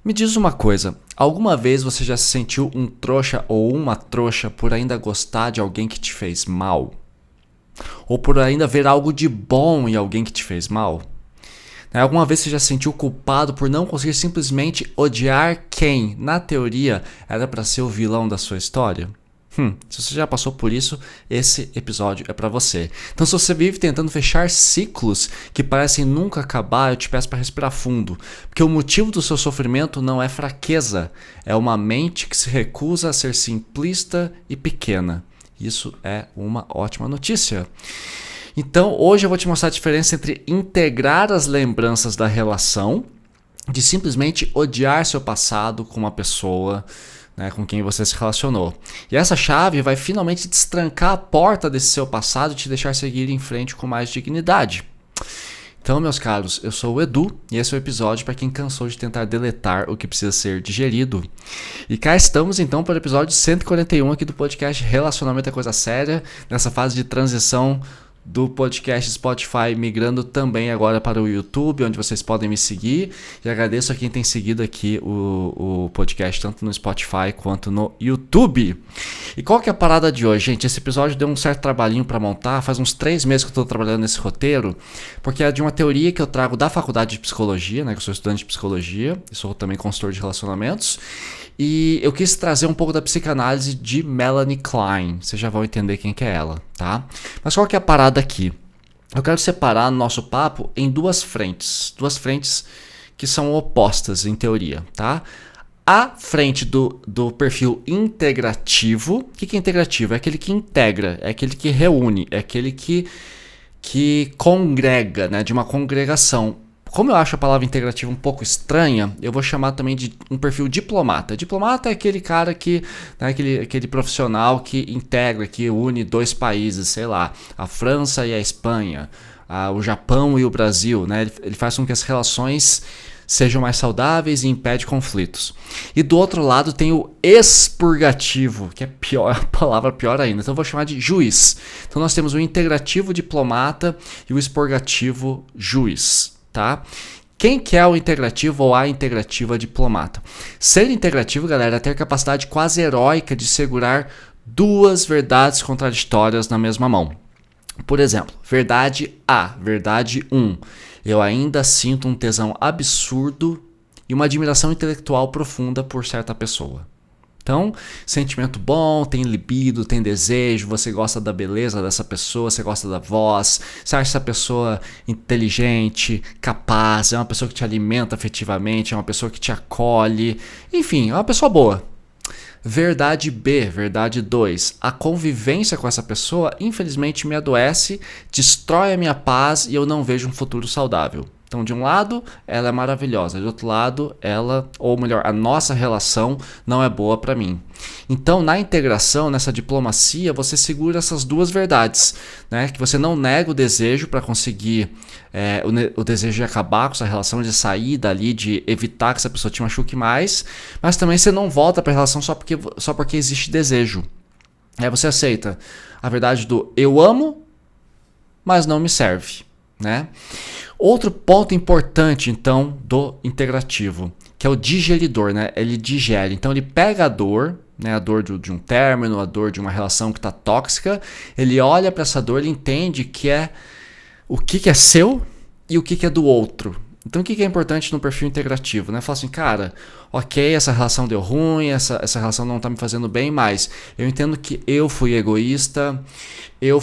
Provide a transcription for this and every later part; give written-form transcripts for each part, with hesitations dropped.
Me diz uma coisa, alguma vez você já se sentiu um trouxa ou uma trouxa por ainda gostar de alguém que te fez mal? Ou por ainda ver algo de bom em alguém que te fez mal? Alguma vez você já se sentiu culpado por não conseguir simplesmente odiar quem, na teoria, era para ser o vilão da sua história? Se você já passou por isso, esse episódio é para você. Então, se você vive tentando fechar ciclos que parecem nunca acabar, eu te peço para respirar fundo. Porque o motivo do seu sofrimento não é fraqueza, é uma mente que se recusa a ser simplista e pequena. Isso é uma ótima notícia. Então, hoje eu vou te mostrar a diferença entre integrar as lembranças da relação, de simplesmente odiar seu passado com uma pessoa, com quem você se relacionou. E essa chave vai finalmente destrancar a porta desse seu passado e te deixar seguir em frente com mais dignidade. Então, meus caros, eu sou o Edu e esse é o episódio para quem cansou de tentar deletar o que precisa ser digerido. E cá estamos então para o episódio 141 aqui do podcast Relacionamento é Coisa Séria, nessa fase de transição do podcast Spotify, migrando também agora para o YouTube, onde vocês podem me seguir. E agradeço a quem tem seguido aqui o podcast, tanto no Spotify quanto no YouTube. E qual que é a parada de hoje, gente? Esse episódio deu um certo trabalhinho para montar, faz uns 3 meses que eu estou trabalhando nesse roteiro, porque é de uma teoria que eu trago da faculdade de psicologia, que eu sou estudante de psicologia, e sou também consultor de relacionamentos. E eu quis trazer um pouco da psicanálise de Melanie Klein. Vocês já vão entender quem que é ela, tá? Mas qual que é a parada aqui? Eu quero separar nosso papo em duas frentes que são opostas em teoria, tá? A frente do perfil integrativo. O que é integrativo? É aquele que integra, é aquele que reúne, é aquele que congrega, de uma congregação. Como eu acho a palavra integrativa um pouco estranha, eu vou chamar também de um perfil diplomata. Diplomata é aquele cara que, aquele profissional que integra, que une 2 países, sei lá, a França e a Espanha, o Japão e o Brasil, Ele faz com que as relações sejam mais saudáveis e impede conflitos. E do outro lado tem o expurgativo, que é pior, a palavra pior ainda. Então eu vou chamar de juiz. Então nós temos o integrativo diplomata e o expurgativo juiz. Tá? Quem que é o integrativo ou a integrativa diplomata? Ser integrativo, galera, é ter a capacidade quase heróica de segurar 2 verdades contraditórias na mesma mão. Por exemplo, verdade A, verdade 1. Eu ainda sinto um tesão absurdo e uma admiração intelectual profunda por certa pessoa. Então, sentimento bom, tem libido, tem desejo, você gosta da beleza dessa pessoa, você gosta da voz, você acha essa pessoa inteligente, capaz, é uma pessoa que te alimenta afetivamente, é uma pessoa que te acolhe, enfim, é uma pessoa boa. Verdade B, verdade 2. A convivência com essa pessoa, infelizmente, me adoece, destrói a minha paz e eu não vejo um futuro saudável. Então, de um lado, ela é maravilhosa. De outro lado, ela, ou melhor, a nossa relação não é boa para mim. Então, na integração, nessa diplomacia, você segura essas 2 verdades, Que você não nega o desejo para conseguir o desejo de acabar com essa relação, de sair dali, de evitar que essa pessoa te machuque mais, mas também você não volta para a relação só porque existe desejo. Você aceita a verdade do eu amo, mas não me serve, Outro ponto importante, então, do integrativo, que é o digeridor, Ele digere. Então, ele pega a dor, a dor de um término, a dor de uma relação que está tóxica, ele olha para essa dor, ele entende que é o que é seu e o que é do outro. Então, o que é importante no perfil integrativo? Fala assim, cara, ok, essa relação deu ruim, essa relação não está me fazendo bem, mas eu entendo que eu fui egoísta, eu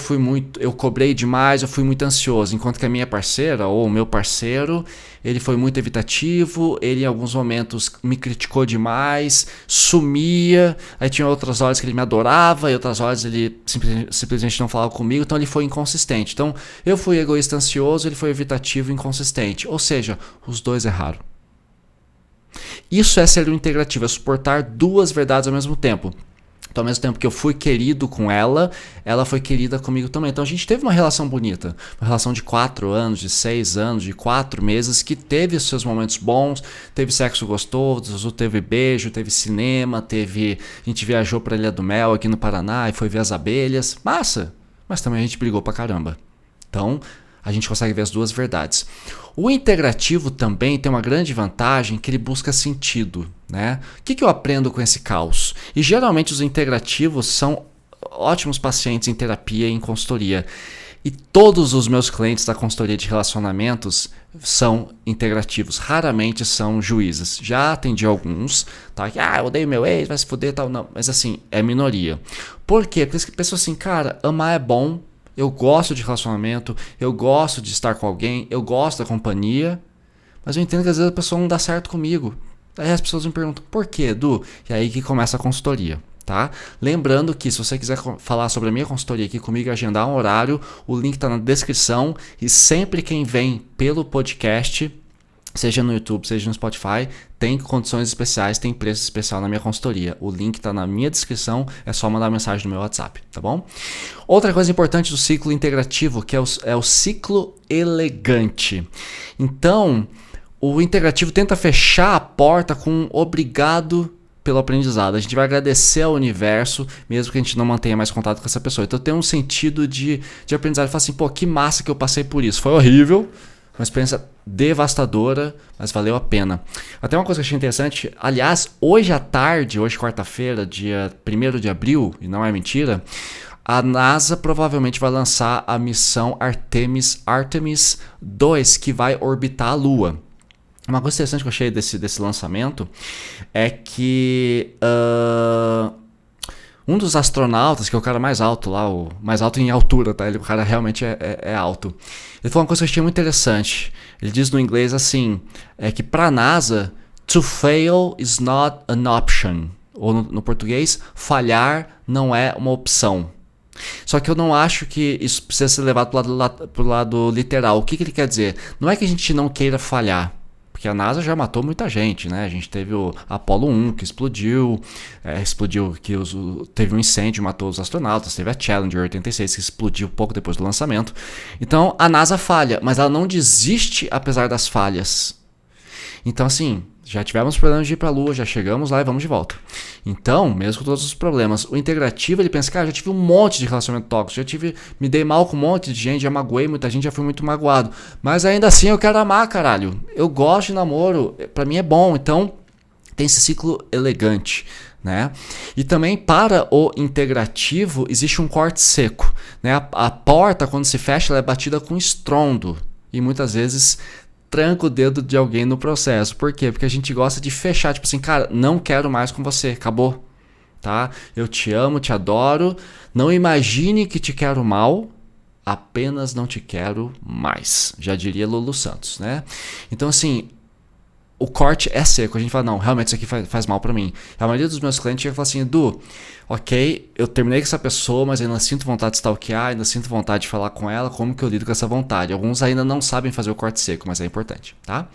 cobrei demais, eu fui muito ansioso, enquanto que a minha parceira ou o meu parceiro, ele foi muito evitativo, ele em alguns momentos me criticou demais, sumia, aí tinha outras horas que ele me adorava e outras horas ele simplesmente não falava comigo, então ele foi inconsistente. Então eu fui egoísta, ansioso, ele foi evitativo e inconsistente, ou seja, os 2 erraram. Isso é ser um integrativo, é suportar 2 verdades ao mesmo tempo. Então, ao mesmo tempo que eu fui querido com ela, ela foi querida comigo também. Então, a gente teve uma relação bonita. Uma relação de 4 anos, de 6 anos, de 4 meses, que teve os seus momentos bons, teve sexo gostoso, teve beijo, teve cinema, a gente viajou para a Ilha do Mel aqui no Paraná e foi ver as abelhas. Massa! Mas também a gente brigou pra caramba. Então, a gente consegue ver as duas verdades. O integrativo também tem uma grande vantagem que ele busca sentido, né? O que eu aprendo com esse caos? E geralmente os integrativos são ótimos pacientes em terapia e em consultoria. E todos os meus clientes da consultoria de relacionamentos são integrativos, raramente são juízes. Já atendi alguns, tá? Que, eu odeio meu ex, vai se fuder e tal. Não, mas assim, é minoria. Por quê? Porque pessoas assim, cara, amar é bom, eu gosto de relacionamento, eu gosto de estar com alguém, eu gosto da companhia, mas eu entendo que às vezes a pessoa não dá certo comigo. Aí as pessoas me perguntam, por quê, Edu? E aí que começa a consultoria. Tá? Lembrando que se você quiser falar sobre a minha consultoria aqui comigo, agendar um horário, o link está na descrição, e sempre quem vem pelo podcast, seja no YouTube, seja no Spotify, tem condições especiais, tem preço especial na minha consultoria. O link está na minha descrição, é só mandar mensagem no meu WhatsApp, tá bom? Outra coisa importante do ciclo integrativo, que é o ciclo elegante. Então, o integrativo tenta fechar a porta com um obrigado pelo aprendizado. A gente vai agradecer ao universo, mesmo que a gente não mantenha mais contato com essa pessoa. Então tem um sentido de aprendizado. Fala assim, pô, que massa que eu passei por isso. Foi horrível, uma experiência devastadora, mas valeu a pena. Até uma coisa que eu achei interessante, aliás, hoje à tarde, hoje quarta-feira, dia 1º de abril, e não é mentira, a NASA provavelmente vai lançar a missão Artemis 2, que vai orbitar a Lua. Uma coisa interessante que eu achei desse lançamento é que um dos astronautas, que é o cara mais alto lá, o mais alto em altura, tá? O cara realmente é alto. Ele falou uma coisa que eu achei muito interessante. Ele diz no inglês assim, que para a NASA, to fail is not an option. Ou no português, falhar não é uma opção. Só que eu não acho que isso precisa ser levado pro lado literal. O que ele quer dizer? Não é que a gente não queira falhar. Porque a NASA já matou muita gente, né? A gente teve o Apollo 1 que explodiu, teve um incêndio, matou os astronautas, teve a Challenger 86 que explodiu pouco depois do lançamento. Então a NASA falha, mas ela não desiste apesar das falhas. Então assim, já tivemos problemas de ir para a Lua, já chegamos lá e vamos de volta. Então, mesmo com todos os problemas, o integrativo ele pensa, cara, já tive um monte de relacionamento tóxico, me dei mal com um monte de gente, já magoei muita gente, já fui muito magoado. Mas ainda assim eu quero amar, caralho. Eu gosto de namoro, pra mim é bom. Então, tem esse ciclo elegante, né? E também para o integrativo existe um corte seco, né? A porta, quando se fecha, ela é batida com estrondo. E muitas vezes tranca o dedo de alguém no processo. Por quê? Porque a gente gosta de fechar, tipo assim, cara, não quero mais com você, acabou, tá? Eu te amo, te adoro, não imagine que te quero mal, apenas não te quero mais, já diria Lulu Santos, né? Então assim, o corte é seco, a gente fala, não, realmente isso aqui faz mal pra mim. A maioria dos meus clientes chega e fala assim, Edu, ok, eu terminei com essa pessoa, mas ainda sinto vontade de stalkear, ainda sinto vontade de falar com ela, como que eu lido com essa vontade? Alguns ainda não sabem fazer o corte seco, mas é importante, tá?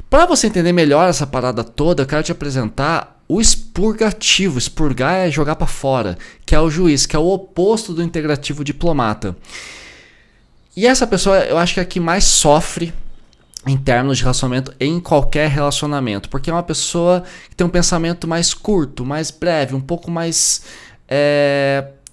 Para você entender melhor essa parada toda, eu quero te apresentar o expurgativo. Expurgar é jogar para fora, que é o juiz, que é o oposto do integrativo diplomata. E essa pessoa, eu acho que é a que mais sofre em termos de relacionamento, em qualquer relacionamento, porque é uma pessoa que tem um pensamento mais curto, mais breve, um pouco mais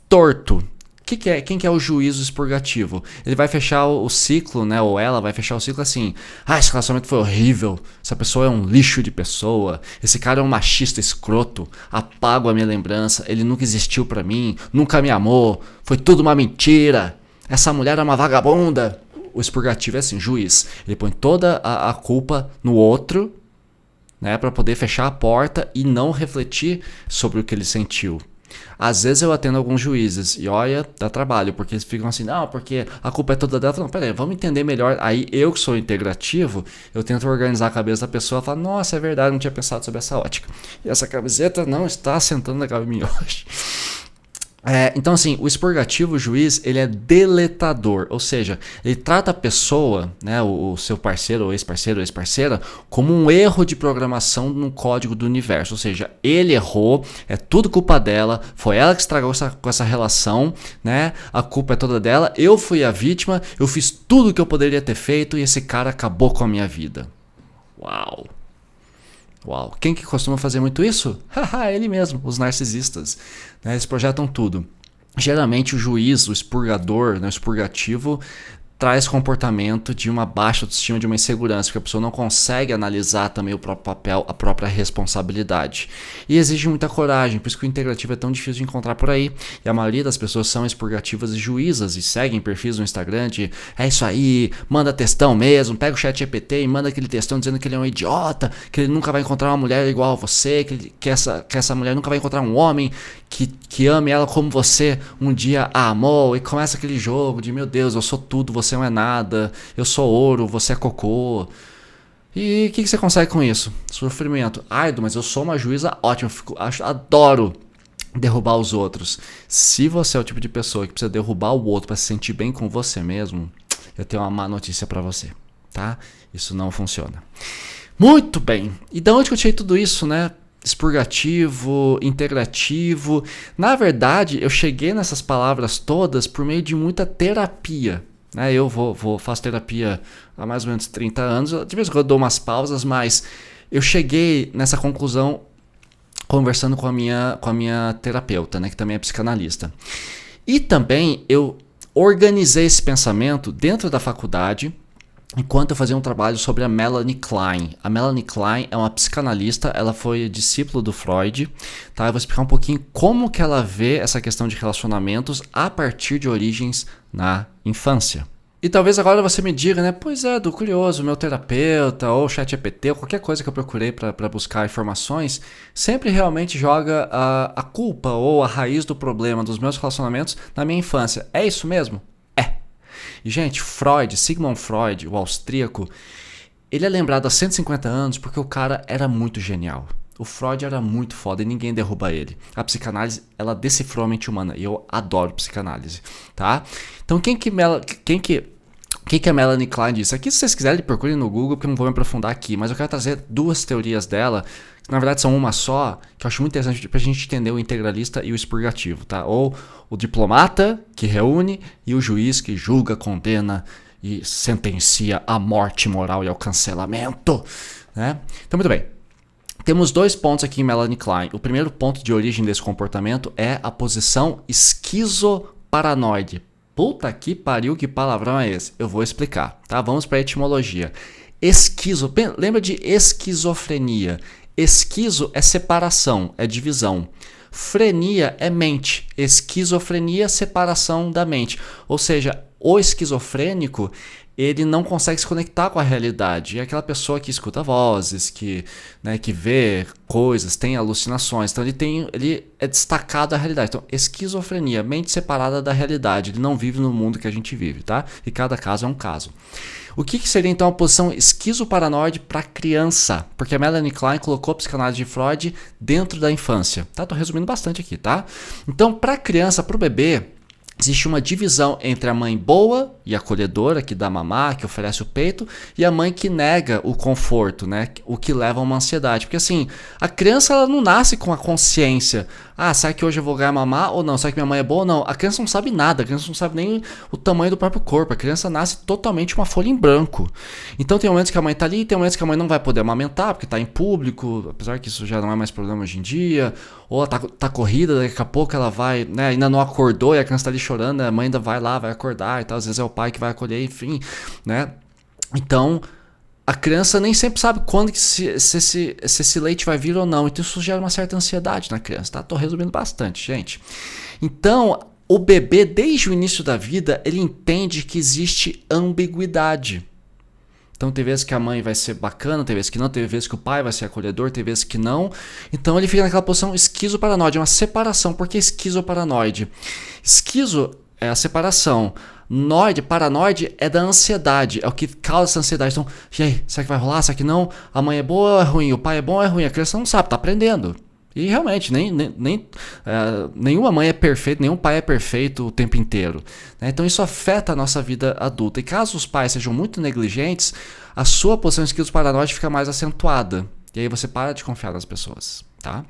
torto. Quem que é o juízo expurgativo? Ele vai fechar o ciclo, né? Ou ela vai fechar o ciclo assim, esse relacionamento foi horrível, essa pessoa é um lixo de pessoa, esse cara é um machista escroto, apago a minha lembrança, ele nunca existiu pra mim, nunca me amou, foi tudo uma mentira, essa mulher é uma vagabunda. O expurgativo é assim, juiz, ele põe toda a culpa no outro, né, para poder fechar a porta e não refletir sobre o que ele sentiu. Às vezes eu atendo alguns juízes e olha, dá trabalho, porque eles ficam assim, não, porque a culpa é toda dela. Não, peraí, vamos entender melhor. Aí eu que sou integrativo, eu tento organizar a cabeça da pessoa e falar, nossa, é verdade, não tinha pensado sobre essa ótica. E essa camiseta não está sentando legal em mim hoje. Então assim, o expurgativo, o juiz, ele é deletador, ou seja, ele trata a pessoa, né, o seu parceiro, ou ex-parceiro, ou ex-parceira, como um erro de programação no código do universo, ou seja, ele errou, é tudo culpa dela, foi ela que estragou com essa relação, né, a culpa é toda dela, eu fui a vítima, eu fiz tudo o que eu poderia ter feito e esse cara acabou com a minha vida. Uau! Quem que costuma fazer muito isso? Ele mesmo, os narcisistas, né? Eles projetam tudo. Geralmente o juiz, o expurgador, né, o expurgativo, traz comportamento de uma baixa autoestima, de uma insegurança, porque a pessoa não consegue analisar também o próprio papel, a própria responsabilidade. E exige muita coragem, por isso que o integrativo é tão difícil de encontrar por aí. E a maioria das pessoas são expurgativas e juízas e seguem perfis no Instagram de é isso aí, manda textão mesmo, pega o chat GPT e manda aquele textão dizendo que ele é um idiota, que ele nunca vai encontrar uma mulher igual a você, que essa mulher nunca vai encontrar um homem que ame ela como você um dia a amou, e começa aquele jogo de meu Deus, eu sou tudo, você não é nada, eu sou ouro, você é cocô. E o que você consegue com isso? Sofrimento. Ai, mas eu sou uma juíza ótima, adoro derrubar os outros. Se você é o tipo de pessoa que precisa derrubar o outro para se sentir bem com você mesmo, eu tenho uma má notícia para você, tá? Isso não funciona. Muito bem. E de onde que eu tirei tudo isso, né? Expurgativo, integrativo. Na verdade, eu cheguei nessas palavras todas por meio de muita terapia. Eu faço terapia há mais ou menos 30 anos. De vez em quando eu dou umas pausas, mas eu cheguei nessa conclusão conversando com a minha terapeuta, né, que também é psicanalista. E também eu organizei esse pensamento dentro da faculdade, enquanto eu fazia um trabalho sobre a Melanie Klein. A Melanie Klein é uma psicanalista, ela foi discípula do Freud, tá? Eu vou explicar um pouquinho como que ela vê essa questão de relacionamentos a partir de origens na infância. E talvez agora você me diga, né? Pois é, do curioso, meu terapeuta ou ChatGPT ou qualquer coisa que eu procurei para buscar informações, sempre realmente joga a culpa ou a raiz do problema dos meus relacionamentos na minha infância. É isso mesmo? E, gente, Sigmund Freud, o austríaco, ele é lembrado há 150 anos porque o cara era muito genial. O Freud era muito foda e ninguém derruba ele. A psicanálise, ela decifrou a mente humana e eu adoro psicanálise, tá? Então, quem que a Melanie Klein disse? Aqui, se vocês quiserem, procurem no Google, porque eu não vou me aprofundar aqui, mas eu quero trazer duas teorias dela, que na verdade são uma só, que eu acho muito interessante pra gente entender o integralista e o expurgativo, tá? Ou o diplomata, que reúne, e o juiz, que julga, condena e sentencia à morte moral e ao cancelamento, né? Então, muito bem. Temos dois pontos aqui em Melanie Klein. O primeiro ponto de origem desse comportamento é a posição esquizoparanoide. Puta que pariu, que palavrão é esse? Eu vou explicar, tá? Vamos para a etimologia. Lembra de esquizofrenia? Esquizo é separação, é divisão. Frenia é mente. Esquizofrenia, separação da mente. Ou seja, o esquizofrênico, ele não consegue se conectar com a realidade. É aquela pessoa que escuta vozes, que vê coisas, tem alucinações. Então ele é destacado da realidade. Então, esquizofrenia, mente separada da realidade. Ele não vive no mundo que a gente vive, tá? E cada caso é um caso. O que seria então a posição esquizoparanoide para criança? Porque a Melanie Klein colocou a psicanálise de Freud dentro da infância. Tá? Tô resumindo bastante aqui, tá? Então, para criança, para o bebê, existe uma divisão entre a mãe boa e acolhedora, que dá mamar, que oferece o peito, e a mãe que nega o conforto, né? O que leva a uma ansiedade. Porque assim, a criança ela não nasce com a consciência. Será que hoje eu vou ganhar mamar ou não? Será que minha mãe é boa ou não? A criança não sabe nada, a criança não sabe nem o tamanho do próprio corpo. A criança nasce totalmente uma folha em branco. Então tem momentos que a mãe tá ali, e tem momentos que a mãe não vai poder amamentar, porque tá em público, apesar que isso já não é mais problema hoje em dia. Ou ela tá corrida, daqui a pouco ela vai, né? Ainda não acordou e a criança tá ali chorando, a mãe ainda vai lá, vai acordar e tal. Às vezes é o pai que vai acolher, enfim, né? Então, a criança nem sempre sabe quando que se esse leite vai vir ou não. Então isso gera uma certa ansiedade na criança, tá? Tô resumindo bastante, gente. Então, o bebê, desde o início da vida, ele entende que existe ambiguidade. Então tem vezes que a mãe vai ser bacana, tem vezes que não, tem vezes que o pai vai ser acolhedor, tem vezes que não. Então ele fica naquela posição esquizoparanoide, é uma separação. Por que esquizoparanoide? Esquizo é a separação. Paranoide é da ansiedade, é o que causa essa ansiedade. Então, e aí, será que vai rolar? Será que não? A mãe é boa ou é ruim? O pai é bom ou é ruim? A criança não sabe, tá aprendendo. E realmente, nenhuma mãe é perfeita, nenhum pai é perfeito o tempo inteiro, né? Então isso afeta a nossa vida adulta. E caso os pais sejam muito negligentes, a sua posição esquizoparanoide fica mais acentuada. E aí você para de confiar nas pessoas, tá?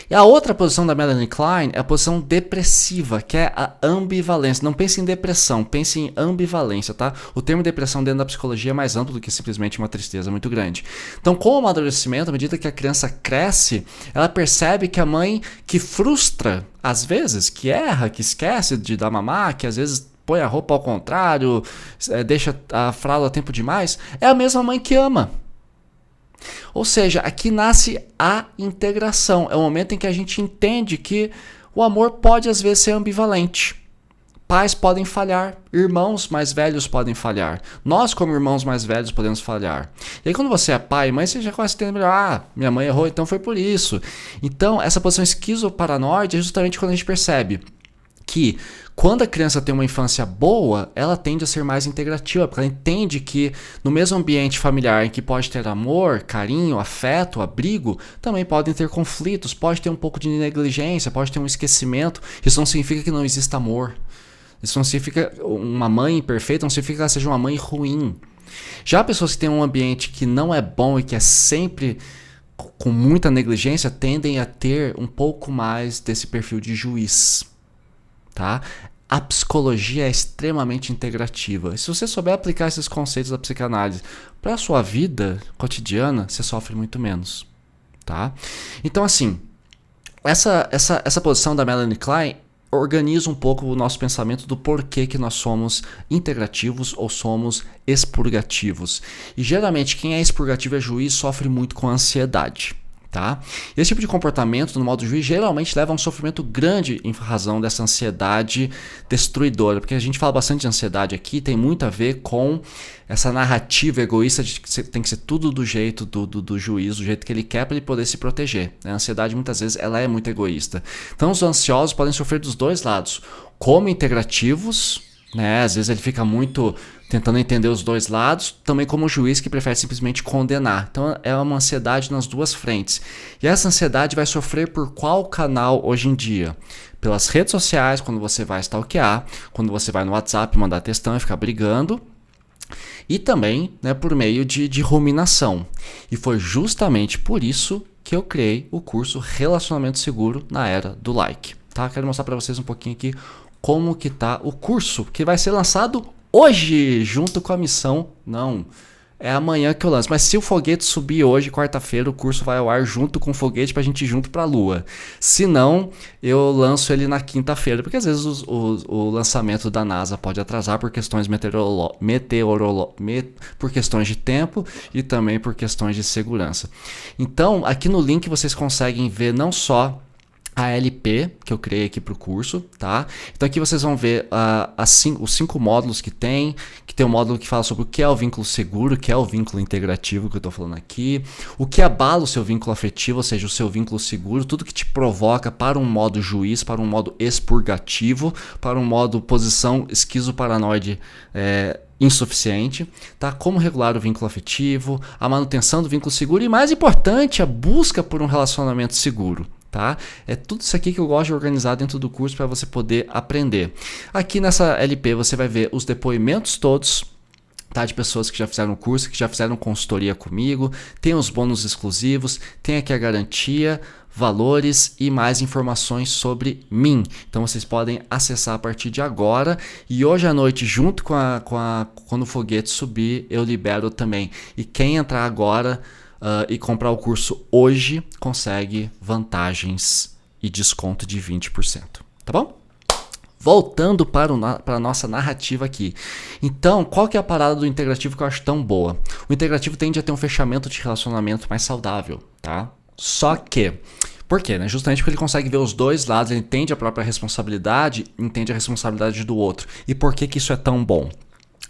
E a outra posição da Melanie Klein é a posição depressiva, que é a ambivalência. Não pense em depressão, pense em ambivalência, tá? O termo depressão dentro da psicologia é mais amplo do que simplesmente uma tristeza muito grande. Então, com o amadurecimento, à medida que a criança cresce, ela percebe que a mãe que frustra, às vezes, que erra, que esquece de dar mamar, que às vezes põe a roupa ao contrário, deixa a fralda a tempo demais, é a mesma mãe que ama. Ou seja, aqui nasce a integração. É o momento em que a gente entende que o amor pode às vezes ser ambivalente. Pais podem falhar, irmãos mais velhos podem falhar. Nós, como irmãos mais velhos, podemos falhar. E aí, quando você é pai e mãe, você já começa a entender melhor. Ah, minha mãe errou, então foi por isso. Então, essa posição esquizoparanoide é justamente quando a gente percebe que quando a criança tem uma infância boa, ela tende a ser mais integrativa, porque ela entende que no mesmo ambiente familiar em que pode ter amor, carinho, afeto, abrigo, também podem ter conflitos, pode ter um pouco de negligência, pode ter um esquecimento. Isso não significa que não exista amor. Isso não significa uma mãe imperfeita, não significa que ela seja uma mãe ruim. Já pessoas que têm um ambiente que não é bom e que é sempre com muita negligência, tendem a ter um pouco mais desse perfil de juiz. Tá? A psicologia é extremamente integrativa. E se você souber aplicar esses conceitos da psicanálise para a sua vida cotidiana, você sofre muito menos. Tá? Então, assim, essa posição da Melanie Klein organiza um pouco o nosso pensamento do porquê que nós somos integrativos ou somos expurgativos. E geralmente quem é expurgativo é juiz sofre muito com ansiedade. Tá? Esse tipo de comportamento no modo juiz geralmente leva a um sofrimento grande em razão dessa ansiedade destruidora, porque a gente fala bastante de ansiedade aqui, tem muito a ver com essa narrativa egoísta de que tem que ser tudo do jeito do juiz, do jeito que ele quer para ele poder se proteger. A ansiedade muitas vezes ela é muito egoísta. Então os ansiosos podem sofrer dos dois lados, como integrativos, né? Às vezes ele fica muito tentando entender os dois lados, também como um juiz que prefere simplesmente condenar. Então é uma ansiedade nas duas frentes. E essa ansiedade vai sofrer por qual canal hoje em dia? Pelas redes sociais, quando você vai stalkear, quando você vai no WhatsApp mandar textão e ficar brigando, e também, né, por meio de ruminação. E foi justamente por isso que eu criei o curso Relacionamento Seguro na Era do Like. Tá? Quero mostrar para vocês um pouquinho aqui como que tá o curso, que vai ser lançado hoje, junto com a missão. Não, é amanhã que eu lanço. Mas se o foguete subir hoje, quarta-feira, o curso vai ao ar junto com o foguete pra gente ir junto pra Lua. Se não, eu lanço ele na quinta-feira, porque às vezes o lançamento da NASA pode atrasar por questões por questões de tempo e também por questões de segurança. Então, aqui no link vocês conseguem ver não só a LP que eu criei aqui para o curso, tá? Então aqui vocês vão ver os 5 módulos que tem um módulo que fala sobre o que é o vínculo seguro, o que é o vínculo integrativo que eu estou falando aqui, o que abala o seu vínculo afetivo, ou seja, o seu vínculo seguro, tudo que te provoca para um modo juiz, para um modo expurgativo, para um modo posição esquizoparanoide insuficiente, tá? Como regular o vínculo afetivo, a manutenção do vínculo seguro e, mais importante, a busca por um relacionamento seguro. Tá? É tudo isso aqui que eu gosto de organizar dentro do curso para você poder aprender. Aqui nessa LP você vai ver os depoimentos todos, tá? De pessoas que já fizeram o curso, que já fizeram consultoria comigo, tem os bônus exclusivos, tem aqui a garantia, valores e mais informações sobre mim. Então vocês podem acessar a partir de agora e hoje à noite, junto quando o foguete subir, eu libero também. E quem entrar agora e comprar o curso hoje, consegue vantagens e desconto de 20%, tá bom? Voltando para a nossa narrativa aqui. Então, qual que é a parada do integrativo que eu acho tão boa? O integrativo tende a ter um fechamento de relacionamento mais saudável, tá? Só que, por quê? Né? Justamente porque ele consegue ver os dois lados, ele entende a própria responsabilidade, entende a responsabilidade do outro. E por que que isso é tão bom?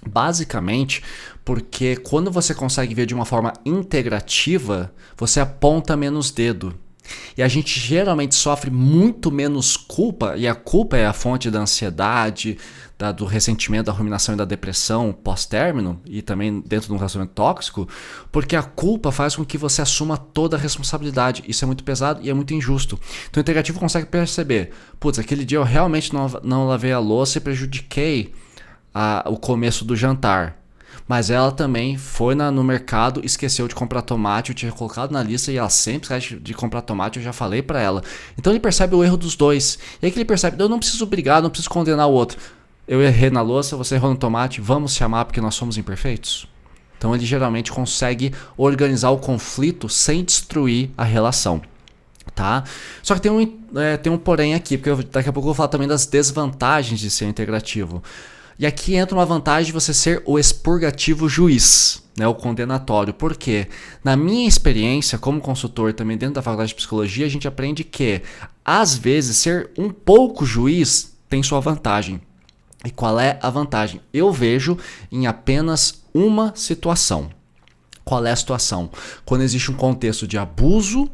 Basicamente, porque quando você consegue ver de uma forma integrativa, você aponta menos dedo. E a gente geralmente sofre muito menos culpa, e a culpa é a fonte da ansiedade, do ressentimento, da ruminação e da depressão pós-término, e também dentro de um relacionamento tóxico, porque a culpa faz com que você assuma toda a responsabilidade. Isso é muito pesado e é muito injusto. Então o integrativo consegue perceber, putz, aquele dia eu realmente não lavei a louça e prejudiquei o começo do jantar, mas ela também foi no mercado, esqueceu de comprar tomate, eu tinha colocado na lista e ela sempre esquece de comprar tomate, eu já falei pra ela. Então ele percebe o erro dos dois, e aí que ele percebe, eu não preciso brigar, não preciso condenar o outro, eu errei na louça, você errou no tomate, vamos se amar porque nós somos imperfeitos? Então ele geralmente consegue organizar o conflito sem destruir a relação. Tá? Só que tem um porém aqui, porque daqui a pouco eu vou falar também das desvantagens de ser integrativo. E aqui entra uma vantagem de você ser o expurgativo juiz, né, o condenatório. Por quê? Na minha experiência como consultor também dentro da faculdade de psicologia, a gente aprende que, às vezes, ser um pouco juiz tem sua vantagem. E qual é a vantagem? Eu vejo em apenas uma situação. Qual é a situação? Quando existe um contexto de abuso,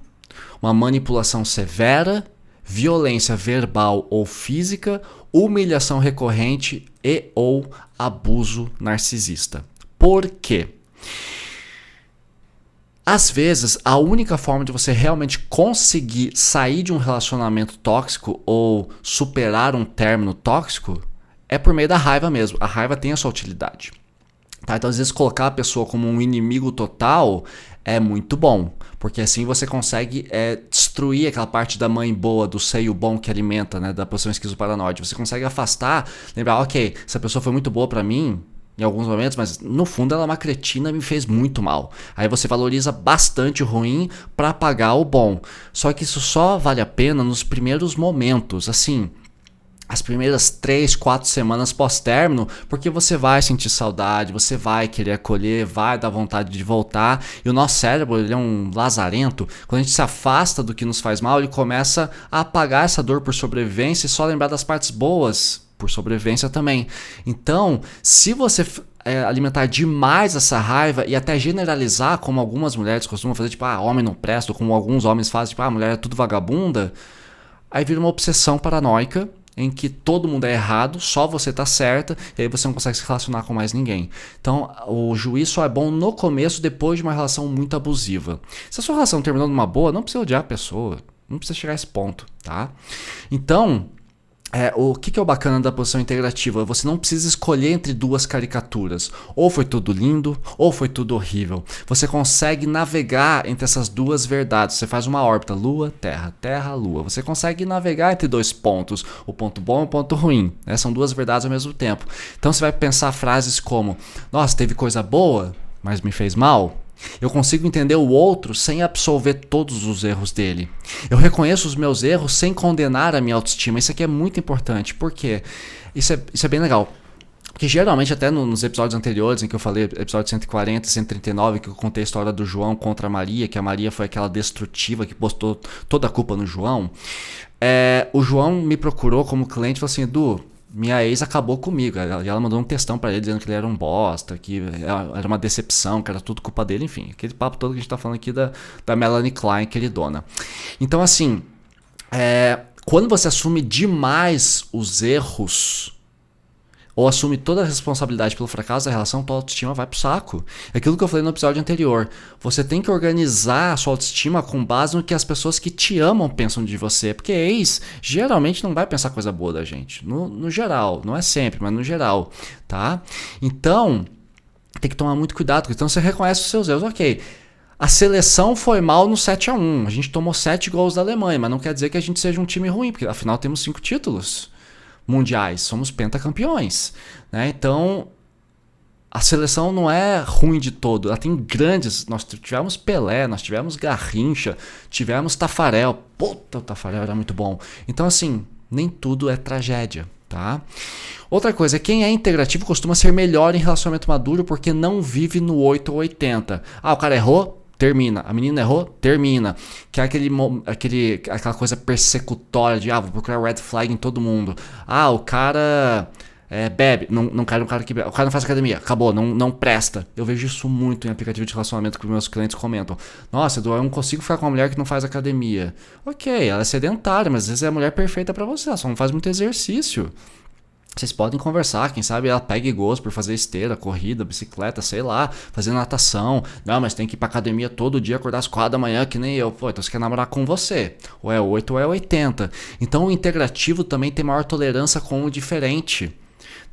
uma manipulação severa, violência verbal ou física, humilhação recorrente e ou abuso narcisista. Por quê? Às vezes, a única forma de você realmente conseguir sair de um relacionamento tóxico ou superar um término tóxico é por meio da raiva mesmo. A raiva tem a sua utilidade. Tá? Então, às vezes, colocar a pessoa como um inimigo total é muito bom, porque assim você consegue destruir aquela parte da mãe boa, do seio bom que alimenta, né, da posição esquizoparanoide. Você consegue afastar, lembrar, ok, essa pessoa foi muito boa pra mim em alguns momentos, mas no fundo ela é uma cretina e me fez muito mal. Aí você valoriza bastante o ruim pra apagar o bom. Só que isso só vale a pena nos primeiros momentos, assim, as primeiras 3, 4 semanas pós-término, porque você vai sentir saudade, você vai querer acolher, vai dar vontade de voltar. E o nosso cérebro, ele é um lazarento. Quando a gente se afasta do que nos faz mal, ele começa a apagar essa dor por sobrevivência e só lembrar das partes boas por sobrevivência também. Então, se você alimentar demais essa raiva e até generalizar, como algumas mulheres costumam fazer, tipo, homem não presta, ou como alguns homens fazem, tipo, mulher é tudo vagabunda, aí vira uma obsessão paranoica, em que todo mundo é errado, só você tá certa, e aí você não consegue se relacionar com mais ninguém. Então, o juiz só é bom no começo, depois de uma relação muito abusiva. Se a sua relação terminou numa boa, não precisa odiar a pessoa, não precisa chegar a esse ponto, tá? Então, o que é o bacana da posição integrativa? Você não precisa escolher entre duas caricaturas. Ou foi tudo lindo, ou foi tudo horrível. Você consegue navegar entre essas duas verdades. Você faz uma órbita, lua, terra, terra, lua. Você consegue navegar entre dois pontos, o ponto bom e o ponto ruim. Né? São duas verdades ao mesmo tempo. Então você vai pensar frases como, nossa, teve coisa boa, mas me fez mal. Eu consigo entender o outro sem absolver todos os erros dele. Eu reconheço os meus erros sem condenar a minha autoestima. Isso aqui é muito importante. Por quê? Isso é bem legal. Porque geralmente até nos episódios anteriores em que eu falei, episódio 140 e 139, que eu contei a história do João contra a Maria, que a Maria foi aquela destrutiva que postou toda a culpa no João. O João me procurou como cliente e falou assim, Edu, minha ex acabou comigo. Ela mandou um textão pra ele dizendo que ele era um bosta, que era uma decepção, que era tudo culpa dele, enfim. Aquele papo todo que a gente tá falando aqui da Melanie Klein, queridona. Então, assim, quando você assume demais os erros, ou assume toda a responsabilidade pelo fracasso da relação, tua autoestima vai pro saco. É aquilo que eu falei no episódio anterior. Você tem que organizar a sua autoestima com base no que as pessoas que te amam pensam de você. Porque ex geralmente não vai pensar coisa boa da gente. No geral. Não é sempre, mas no geral. Tá? Então, tem que tomar muito cuidado. Então você reconhece os seus erros. Ok. A seleção foi mal no 7-1. A gente tomou 7 gols da Alemanha. Mas não quer dizer que a gente seja um time ruim. Porque afinal temos 5 títulos mundiais, somos pentacampeões, né? Então a seleção não é ruim de todo, ela tem grandes, nós tivemos Pelé, nós tivemos Garrincha, tivemos Tafarel, puta, o Tafarel era muito bom. Então assim, nem tudo é tragédia, tá? Outra coisa, quem é integrativo costuma ser melhor em relacionamento maduro porque não vive no 8 ou 80. O cara errou? Termina. A menina errou? Termina. Que é aquela coisa persecutória de, vou procurar red flag em todo mundo. O cara bebe. Não quero um cara que bebe. O cara não faz academia. Acabou, não presta. Eu vejo isso muito em aplicativo de relacionamento que meus clientes comentam. Nossa, Edu, eu não consigo ficar com uma mulher que não faz academia. Ok, ela é sedentária, mas às vezes é a mulher perfeita pra você. Ela só não faz muito exercício. Vocês podem conversar, quem sabe ela pegue gosto por fazer esteira, corrida, bicicleta, sei lá, fazer natação. Não, mas tem que ir pra academia todo dia, acordar às 4 da manhã, que nem eu. Pô, então você quer namorar com você. Ou é 8 ou é 80. Então o integrativo também tem maior tolerância com o diferente.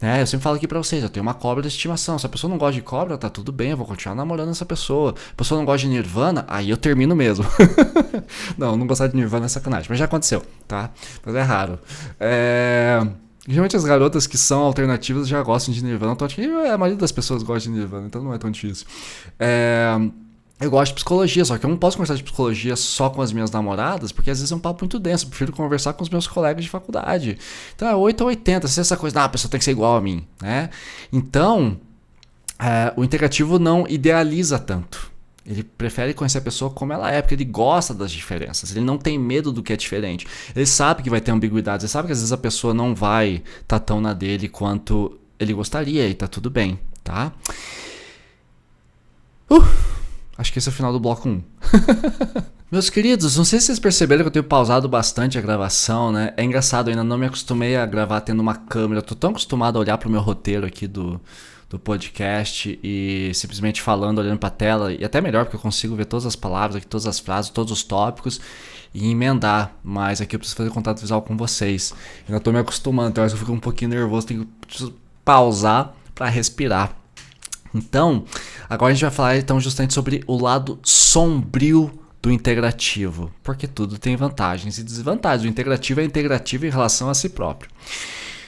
Eu sempre falo aqui pra vocês, eu tenho uma cobra de estimação. Se a pessoa não gosta de cobra, tá tudo bem, eu vou continuar namorando essa pessoa. A pessoa não gosta de Nirvana, aí eu termino mesmo. não gostar de Nirvana é sacanagem, mas já aconteceu, tá? Mas é raro. Geralmente as garotas que são alternativas já gostam de Nirvana, então acho que a maioria das pessoas gosta de Nirvana, então não é tão difícil. Eu gosto de psicologia, só que eu não posso conversar de psicologia só com as minhas namoradas, porque às vezes é um papo muito denso. Eu prefiro conversar com os meus colegas de faculdade. Então é 8 ou 80, se essa coisa, a pessoa tem que ser igual a mim, né? Então, o integrativo não idealiza tanto. Ele prefere conhecer a pessoa como ela é, porque ele gosta das diferenças. Ele não tem medo do que é diferente. Ele sabe que vai ter ambiguidades. Ele sabe que às vezes a pessoa não vai estar tão na dele quanto ele gostaria e tá tudo bem, tá? Acho que esse é o final do bloco 1. Meus queridos, não sei se vocês perceberam que eu tenho pausado bastante a gravação, né? É engraçado, eu ainda não me acostumei a gravar tendo uma câmera. Eu tô tão acostumado a olhar pro meu roteiro aqui do podcast e simplesmente falando, olhando pra tela. E até melhor, porque eu consigo ver todas as palavras aqui, todas as frases, todos os tópicos e emendar. Mas aqui eu preciso fazer contato visual com vocês. Ainda tô me acostumando, então eu fico um pouquinho nervoso, preciso pausar pra respirar. Então, agora a gente vai falar então justamente sobre o lado sombrio do integrativo, porque tudo tem vantagens e desvantagens. O integrativo é integrativo em relação a si próprio.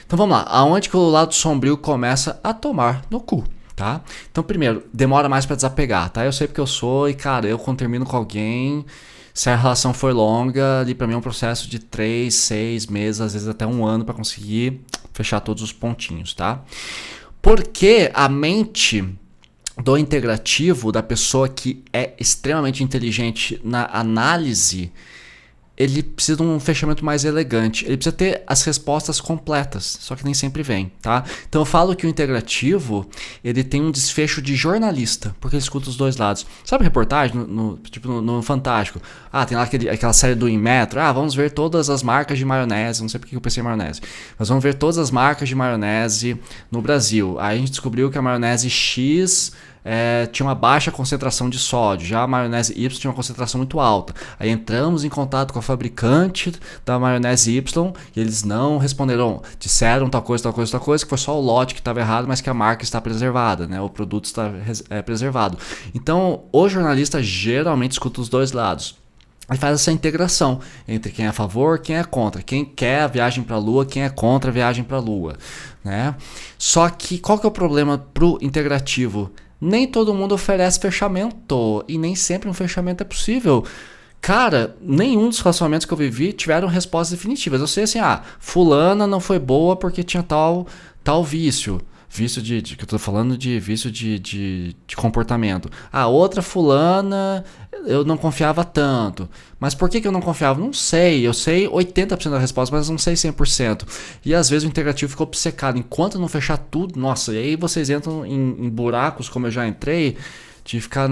Então vamos lá, aonde que o lado sombrio começa a tomar no cu, tá? Então primeiro, demora mais pra desapegar, tá? Eu sei porque eu sou e cara, eu quando termino com alguém, se a relação for longa, ali pra mim é um processo de 3, 6 meses, às vezes até um ano pra conseguir fechar todos os pontinhos, tá? Porque a mente do integrativo, da pessoa que é extremamente inteligente na análise, ele precisa de um fechamento mais elegante. Ele precisa ter as respostas completas, só que nem sempre vem, tá? Então eu falo que o integrativo, ele tem um desfecho de jornalista, porque ele escuta os dois lados. Sabe reportagem no Fantástico? Tem lá aquela série do Inmetro. Vamos ver todas as marcas de maionese. Não sei porque eu pensei em maionese. Mas vamos ver todas as marcas de maionese no Brasil. Aí a gente descobriu que a maionese X tinha uma baixa concentração de sódio, já a maionese Y tinha uma concentração muito alta. Aí entramos em contato com a fabricante da maionese Y e eles não responderam, disseram tal coisa, que foi só o lote que estava errado, mas que a marca está preservada, né? O produto está preservado. Então, o jornalista geralmente escuta os dois lados. Ele faz essa integração entre quem é a favor e quem é contra, quem quer a viagem para a Lua, quem é contra a viagem para a Lua, né? Só que qual que é o problema pro integrativo? Nem todo mundo oferece fechamento e nem sempre um fechamento é possível. Cara, nenhum dos relacionamentos que eu vivi tiveram respostas definitivas. Eu sei assim, fulana não foi boa porque tinha tal vício. Vício que eu tô falando de vício de comportamento. Outra fulana eu não confiava tanto. Mas por que eu não confiava? Não sei. Eu sei 80% da resposta, mas não sei 100%. E às vezes o integrativo ficou obcecado. Enquanto não fechar tudo, nossa, e aí vocês entram em buracos, como eu já entrei, de ficar,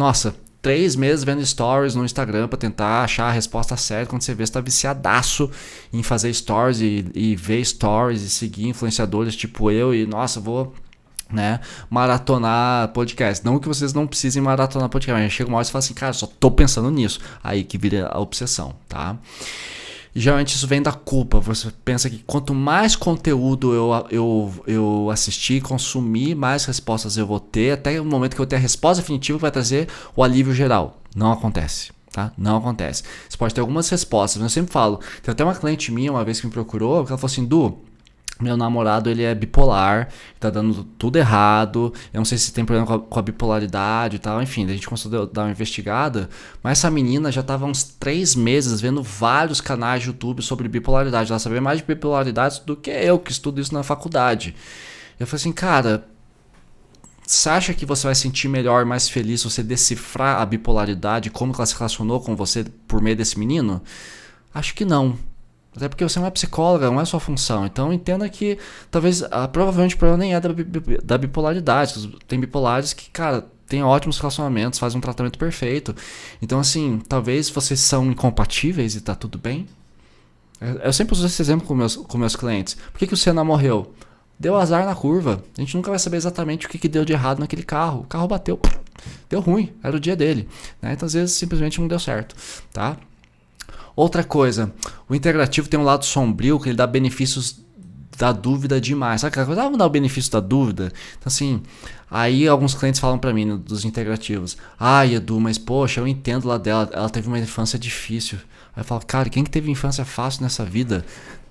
3 meses vendo stories no Instagram pra tentar achar a resposta certa. Quando você vê, você tá viciadaço em fazer stories e ver stories e seguir influenciadores tipo eu. E vou maratonar podcast. Não que vocês não precisem maratonar podcast, mas chega uma hora e você fala assim, cara, só tô pensando nisso. Aí que vira a obsessão, tá? E geralmente isso vem da culpa. Você pensa que quanto mais conteúdo eu assistir, consumir, mais respostas eu vou ter, até o momento que eu ter a resposta definitiva vai trazer o alívio geral. Não acontece. Tá? Não acontece. Você pode ter algumas respostas, mas eu sempre falo. Tem até uma cliente minha uma vez que me procurou, ela falou assim, meu namorado, ele é bipolar, tá dando tudo errado, eu não sei se tem problema com a bipolaridade e tal, enfim, a gente conseguiu dar uma investigada, mas essa menina já tava há uns 3 meses vendo vários canais de YouTube sobre bipolaridade, ela sabia mais de bipolaridade do que eu, que estudo isso na faculdade. Eu falei assim, cara, você acha que você vai sentir melhor, mais feliz se você decifrar a bipolaridade, como ela se relacionou com você por meio desse menino? Acho que não. Até porque você não é psicóloga, não é sua função. Então entenda que talvez, provavelmente o problema nem é da bipolaridade. Tem bipolares que, cara, têm ótimos relacionamentos, fazem um tratamento perfeito. Então assim, talvez vocês são incompatíveis e tá tudo bem. Eu sempre uso esse exemplo com meus clientes. Por que o Senna morreu? Deu azar na curva. A gente nunca vai saber exatamente o que deu de errado naquele carro. O carro bateu, deu ruim, era o dia dele, né? Então às vezes simplesmente não deu certo, tá? Outra coisa, o integrativo tem um lado sombrio que ele dá benefícios da dúvida demais. Sabe aquela coisa? Vamos dar o benefício da dúvida? Então assim, aí alguns clientes falam pra mim dos integrativos. Edu, mas poxa, eu entendo lá dela, ela teve uma infância difícil. Aí eu falo, cara, quem que teve infância fácil nessa vida?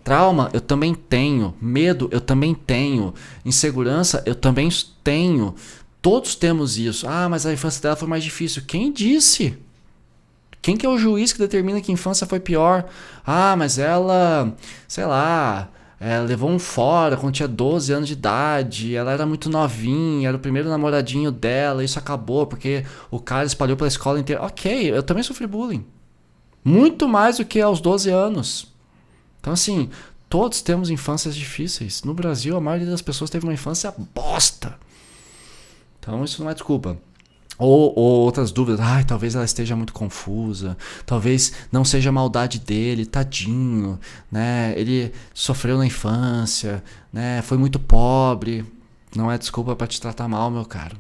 Trauma, eu também tenho. Medo, eu também tenho. Insegurança, eu também tenho. Todos temos isso. Ah, mas a infância dela foi mais difícil. Quem disse? Quem que é o juiz que determina que a infância foi pior? Ah, mas ela, sei lá, levou um fora quando tinha 12 anos de idade, ela era muito novinha, era o primeiro namoradinho dela, isso acabou porque o cara espalhou pela escola inteira. Ok, eu também sofri bullying. Muito mais do que aos 12 anos. Então assim, todos temos infâncias difíceis. No Brasil, a maioria das pessoas teve uma infância bosta. Então isso não é desculpa. Ou outras dúvidas, talvez ela esteja muito confusa, talvez não seja maldade dele, tadinho, né? Ele sofreu na infância, né? Foi muito pobre. Não é desculpa para te tratar mal, meu caro.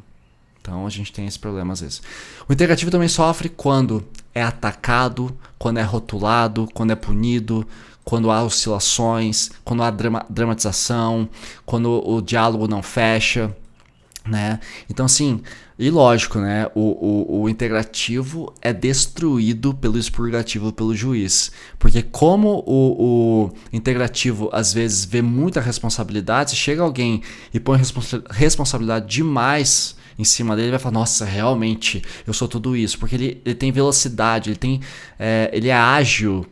Então a gente tem esse problema às vezes. O integrativo também sofre quando é atacado, quando é rotulado, quando é punido, quando há oscilações, quando há dramatização, quando o diálogo não fecha, né? Então assim, e lógico, né? O integrativo é destruído pelo expurgativo, pelo juiz. Porque como o integrativo às vezes vê muita responsabilidade, se chega alguém e põe responsabilidade demais em cima dele, ele vai falar, nossa, realmente, eu sou tudo isso. Porque ele tem velocidade, ele é ágil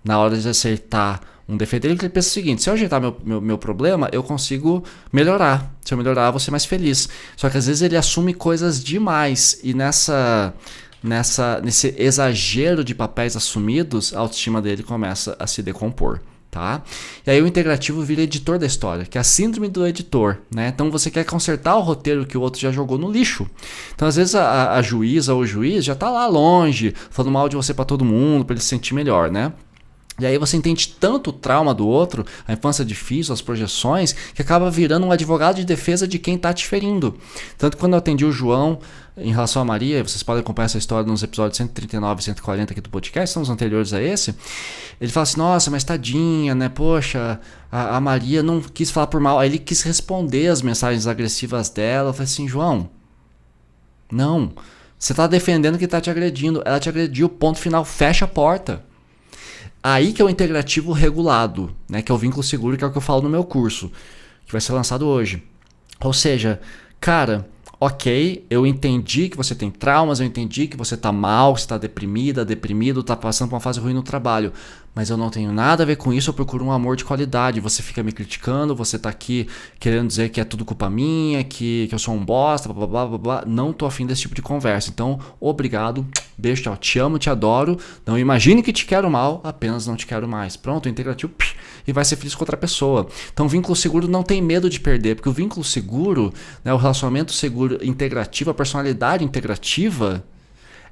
na hora de acertar um defeito dele, que ele pensa o seguinte: se eu ajeitar meu problema, eu consigo melhorar. Se eu melhorar, eu vou ser mais feliz. Só que às vezes ele assume coisas demais e nesse exagero de papéis assumidos, a autoestima dele começa a se decompor. Tá? E aí o integrativo vira editor da história, que é a síndrome do editor, né? Então você quer consertar o roteiro que o outro já jogou no lixo. Então às vezes a juíza ou o juiz já tá lá longe, falando mal de você para todo mundo, para ele se sentir melhor, né? E aí você entende tanto o trauma do outro, a infância difícil, as projeções, que acaba virando um advogado de defesa de quem está te ferindo. Tanto que quando eu atendi o João em relação a Maria, vocês podem acompanhar essa história nos episódios 139 e 140 aqui do podcast, são os anteriores a esse. Ele fala assim, nossa, mas tadinha, né? Poxa, a Maria não quis falar por mal. Aí ele quis responder as mensagens agressivas dela. Eu falei assim, João, não. Você está defendendo que está te agredindo. Ela te agrediu, ponto final, fecha a porta. Aí que é o integrativo regulado, né? Que é o vínculo seguro, que é o que eu falo no meu curso, que vai ser lançado hoje. Ou seja, cara, ok, eu entendi que você tem traumas, eu entendi que você tá mal, que você tá deprimida, deprimido, tá passando por uma fase ruim no trabalho, mas eu não tenho nada a ver com isso, eu procuro um amor de qualidade. Você fica me criticando, você tá aqui querendo dizer que é tudo culpa minha, que eu sou um bosta, blá, blá, blá, blá. Não tô afim desse tipo de conversa. Então, obrigado, beijo, tchau, te amo, te adoro. Não imagine que te quero mal, apenas não te quero mais. Pronto, integrativo, e vai ser feliz com outra pessoa. Então, o vínculo seguro não tem medo de perder, porque o vínculo seguro, né, o relacionamento seguro integrativo, a personalidade integrativa,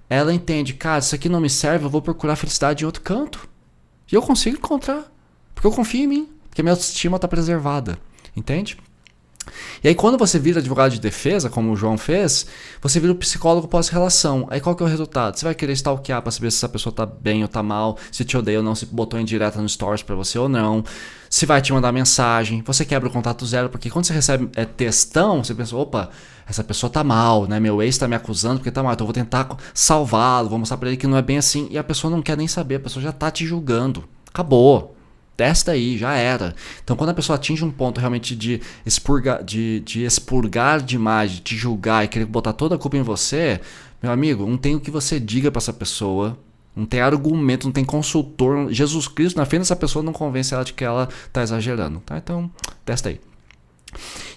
ela entende, cara, isso aqui não me serve, eu vou procurar felicidade em outro canto. E eu consigo encontrar, porque eu confio em mim, porque minha autoestima está preservada, entende? E aí quando você vira advogado de defesa, como o João fez, você vira o psicólogo pós-relação. Aí qual que é o resultado? Você vai querer stalkear para saber se essa pessoa tá bem ou tá mal, se te odeia ou não, se botou em direta no stories para você ou não, se vai te mandar mensagem, você quebra o contato zero, porque quando você recebe textão, você pensa, opa, essa pessoa tá mal, né? Meu ex tá me acusando porque tá mal, então eu vou tentar salvá-lo, vou mostrar pra ele que não é bem assim, e a pessoa não quer nem saber, a pessoa já tá te julgando. Acabou. Testa aí, já era. Então quando a pessoa atinge um ponto realmente de expurgar demais, de te julgar e querer botar toda a culpa em você, meu amigo, não tem o que você diga pra essa pessoa, não tem argumento, não tem consultor. Jesus Cristo na frente dessa pessoa não convence ela de que ela tá exagerando, tá? Então, testa aí.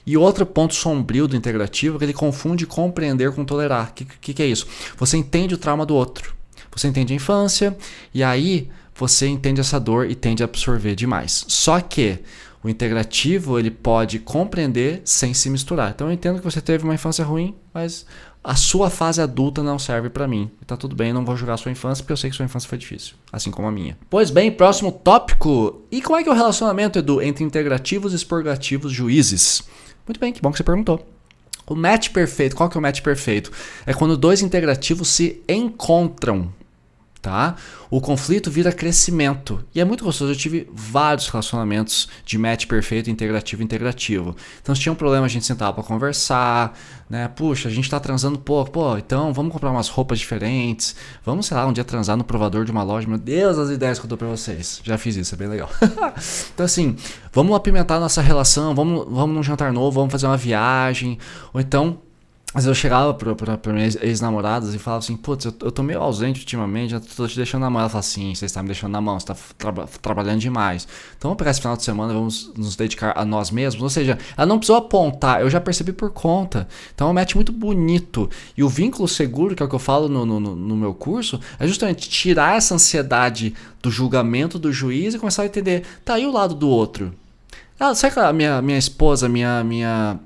E outro ponto sombrio do integrativo é que ele confunde compreender com tolerar. O que é isso? Você entende o trauma do outro, você entende a infância, e aí você entende essa dor e tende a absorver demais. Só que o integrativo ele pode compreender sem se misturar. Então eu entendo que você teve uma infância ruim, mas a sua fase adulta não serve pra mim. E tá tudo bem, eu não vou julgar a sua infância, porque eu sei que sua infância foi difícil, assim como a minha. Pois bem, próximo tópico. E como é que é o relacionamento, Edu, entre integrativos, expurgativos, juízes? Muito bem, que bom que você perguntou. O match perfeito, qual que é o match perfeito? É quando dois integrativos se encontram. Tá? O conflito vira crescimento. E é muito gostoso. Eu tive vários relacionamentos de match perfeito, integrativo. Então, se tinha um problema, a gente sentava pra conversar, né? Puxa, a gente tá transando pouco. Pô, então vamos comprar umas roupas diferentes. Vamos, sei lá, um dia transar no provador de uma loja. Meu Deus, as ideias que eu dou pra vocês. Já fiz isso, é bem legal. Então, assim, vamos apimentar nossa relação. Vamos num jantar novo, vamos fazer uma viagem. Ou então, Mas eu chegava pra minhas ex-namoradas e falava assim, putz, eu tô meio ausente ultimamente, já tô te deixando na mão. Ela fala assim, você está me deixando na mão, você tá trabalhando demais. Então vamos pegar esse final de semana e vamos nos dedicar a nós mesmos. Ou seja, ela não precisou apontar, eu já percebi por conta. Então é um match muito bonito. E o vínculo seguro, que é o que eu falo no meu curso, é justamente tirar essa ansiedade do julgamento do juiz e começar a entender, tá aí o lado do outro. Será que a minha esposa, minha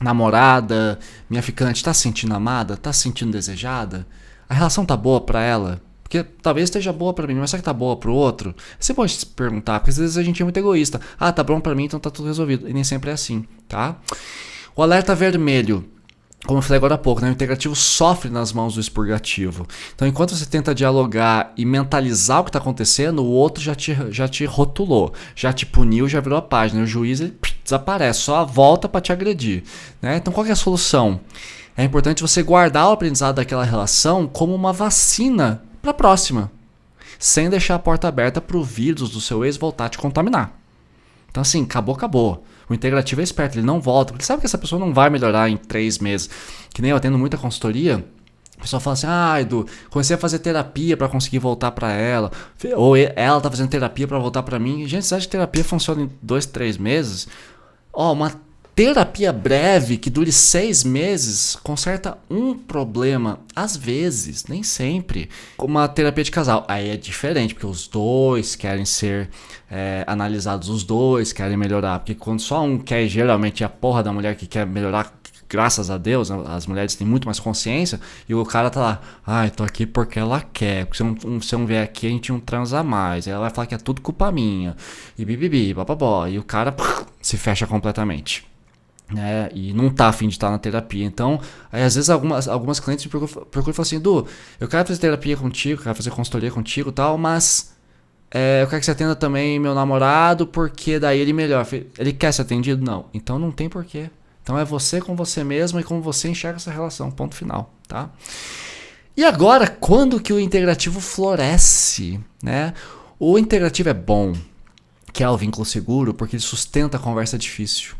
namorada, minha ficante, tá se sentindo amada? Tá se sentindo desejada? A relação tá boa pra ela? Porque talvez esteja boa pra mim, mas será que tá boa pro outro? Você pode se perguntar, porque às vezes a gente é muito egoísta. Ah, tá bom pra mim, então tá tudo resolvido. E nem sempre é assim, tá? O alerta vermelho. Como eu falei agora há pouco, né? O integrativo sofre nas mãos do expurgativo. Então, enquanto você tenta dialogar e mentalizar o que está acontecendo, o outro já te rotulou, já te puniu, já virou a página. O juiz ele, desaparece, só volta para te agredir. Né? Então, qual que é a solução? É importante você guardar o aprendizado daquela relação como uma vacina para a próxima, sem deixar a porta aberta para o vírus do seu ex voltar a te contaminar. Então assim, acabou. O integrativo é esperto, ele não volta, porque sabe que essa pessoa não vai melhorar em 3 meses. Que nem eu atendo muita consultoria, o pessoal fala assim, Edu, comecei a fazer terapia pra conseguir voltar pra ela, ou ela tá fazendo terapia pra voltar pra mim. Gente, você acha que terapia funciona em 2, 3 meses? Uma terapia breve que dure 6 meses conserta um problema, às vezes, nem sempre. Uma terapia de casal, aí é diferente, porque os dois querem ser analisados, os dois querem melhorar. Porque quando só um quer, geralmente é a porra da mulher que quer melhorar, graças a Deus, as mulheres têm muito mais consciência, e o cara tá lá, ai, tô aqui porque ela quer, porque se eu não vier aqui a gente não transa mais, aí ela vai falar que é tudo culpa minha, e bibibi, bababó, e o cara se fecha completamente. Né? E não tá afim de estar na terapia. Então, aí, às vezes algumas clientes me procuram e falam assim, Edu, eu quero fazer terapia contigo, quero fazer consultoria contigo e tal, mas eu quero que você atenda também meu namorado, porque daí ele melhora. Ele quer ser atendido? Não. Então não tem porquê. Então é você com você mesmo e como você enxerga essa relação, ponto final, tá? E agora, quando que o integrativo floresce, né? O integrativo é bom, que é o vínculo seguro, porque ele sustenta a conversa difícil.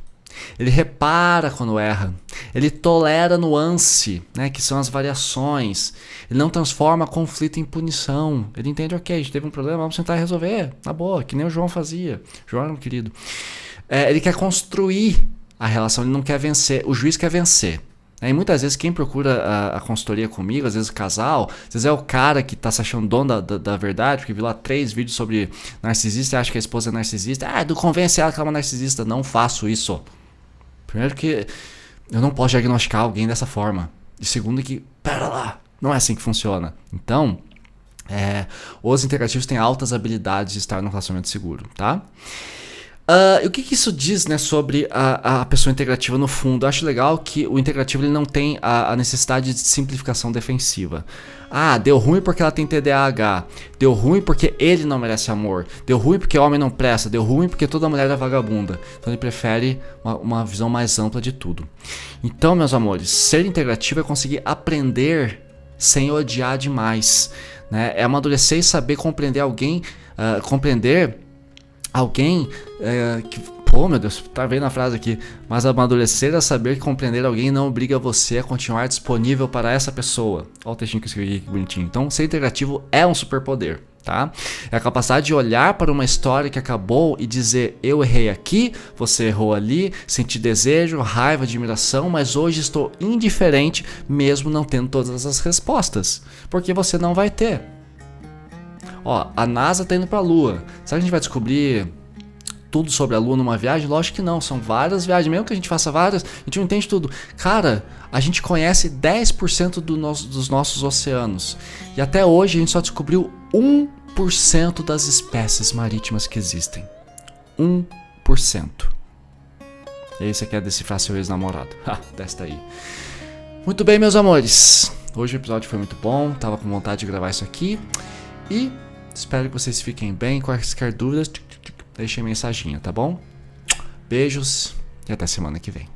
Ele repara quando erra, ele tolera nuance, né, que são as variações, ele não transforma conflito em punição, ele entende, ok, a gente teve um problema, vamos tentar resolver, na boa, que nem o João fazia, João era um querido. Ele quer construir a relação, ele não quer vencer, o juiz quer vencer. E muitas vezes quem procura a consultoria comigo, às vezes o casal, às vezes é o cara que tá se achando dono da verdade, porque viu lá 3 vídeos sobre narcisista e acha que a esposa é narcisista. Convence ela que ela é uma narcisista. Não faço isso. Primeiro que eu não posso diagnosticar alguém dessa forma. E segundo que, pera lá, não é assim que funciona. Então, os integrativos têm altas habilidades de estar num relacionamento seguro, tá? E o que isso diz, né, sobre a pessoa integrativa no fundo? Eu acho legal que o integrativo ele não tem a necessidade de simplificação defensiva. Deu ruim porque ela tem TDAH. Deu ruim porque ele não merece amor. Deu ruim porque homem não presta. Deu ruim porque toda mulher é vagabunda. Então ele prefere uma visão mais ampla de tudo. Então, meus amores, ser integrativo é conseguir aprender sem odiar demais, né? É amadurecer e saber compreender alguém, que, pô, meu Deus, tá vendo a frase aqui, mas amadurecer é saber que compreender alguém não obriga você a continuar disponível para essa pessoa. Olha o textinho que eu escrevi aqui, que bonitinho. Então, ser integrativo é um superpoder, tá? É a capacidade de olhar para uma história que acabou e dizer, eu errei aqui, você errou ali, senti desejo, raiva, admiração, mas hoje estou indiferente, mesmo não tendo todas as respostas, porque você não vai ter. A NASA tá indo pra Lua. Será que a gente vai descobrir tudo sobre a Lua numa viagem? Lógico que não, são várias viagens. Mesmo que a gente faça várias, a gente não entende tudo. Cara, a gente conhece 10% dos nossos oceanos. E até hoje a gente só descobriu 1% das espécies marítimas que existem. 1%. E aí você quer decifrar seu ex-namorado. Desta aí. Muito bem, meus amores. Hoje o episódio foi muito bom. Tava com vontade de gravar isso aqui. E espero que vocês fiquem bem. Quaisquer dúvidas, deixem mensaginha, tá bom? Beijos e até semana que vem.